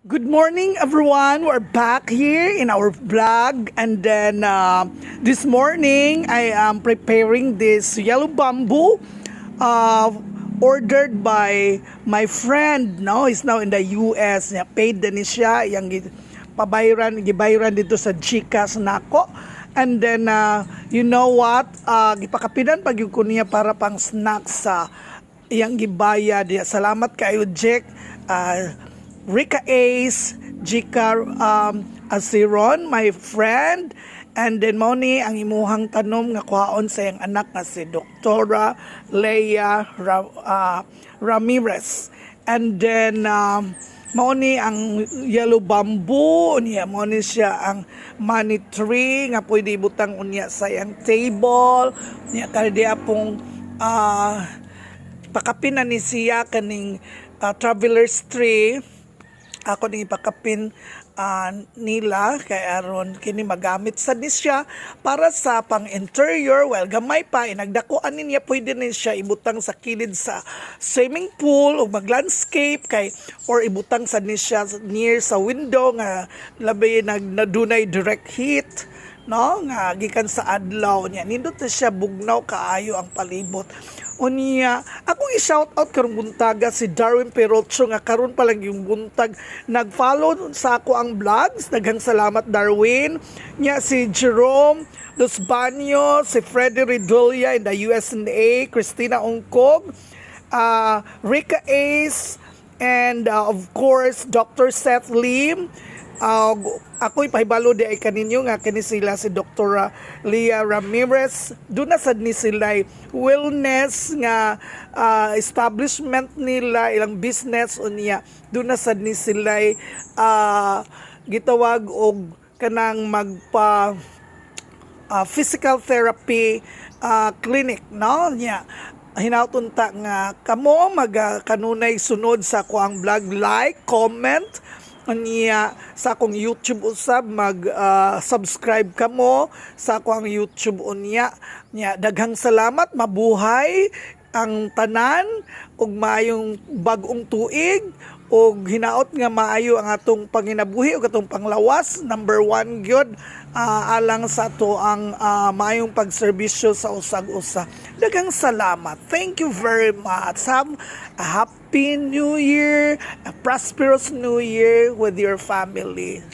Good morning, everyone. We're back here in our vlog, and then this morning I am preparing this yellow bamboo, uh, ordered by my friend. No, he's now in the U.S. Niya paid din siya, yang gibayran dito sa GCash nako. And then you know what? Gipakapidan pag ko niya para pang snacks sa iyang gibaya diya. Salamat kayo, Jack. Rika Ace, Jika Asiron, my friend, and then Moni ang imuhang tanom nga kuhaon sa iyang anak nga si Doktora Leia Ramirez. And then Moni ang yellow bamboo niya, Moni siya ang money tree nga pwede ibutang unya sa iyang table niya kaya pong pakapinan ni siya kaning traveler's tree. Ako ning ipakapin nila kay aron kini magamit sa nisya para sa pang interior. Well, gamay pa inagdakuan niya pwede ni siya ibutang sa kilid sa swimming pool o mag-landscape kay or ibutang sa nisya near sa window nga labi nagdunay direct heat, no, nga gikan sa adlaw niya nindot na siya bugnaw kaayo ang palibot. Unya, akong i-shout out karong buntaga si Darwin Perocho nga karon pa lang yung buntag nag-follow sa ako ang vlogs. Daghang salamat Darwin. Nya si Jerome Los Baños, si Freddy Redolia in the USA, Christina Ongkog, Rika Ace, and of course Dr. Seth Lim. Ako ipahibalo di ay kaninyo nga kani sila si Dr. Leia Ramirez. Doon na sad ni sila wellness nga establishment nila ilang business unya. Doon na sad ni sila gitawag og kanang magpa physical therapy clinic, no, nya hinautunta nga kamo kanunay sunod sa kuang vlog, like, comment niya sa akong YouTube usab subscribe kamo sa akong YouTube unya nya daghang salamat, mabuhay ang tanan ug maayong bag-ong tuig ug hinaot nga maayo ang atong panginabuhi ug atong panglawas. Number 1 gyud alang sa to ang maayong pagserbisyo sa usag-usa. Daghang salamat. Thank you very much. Have a happy New Year, a prosperous New Year with your family.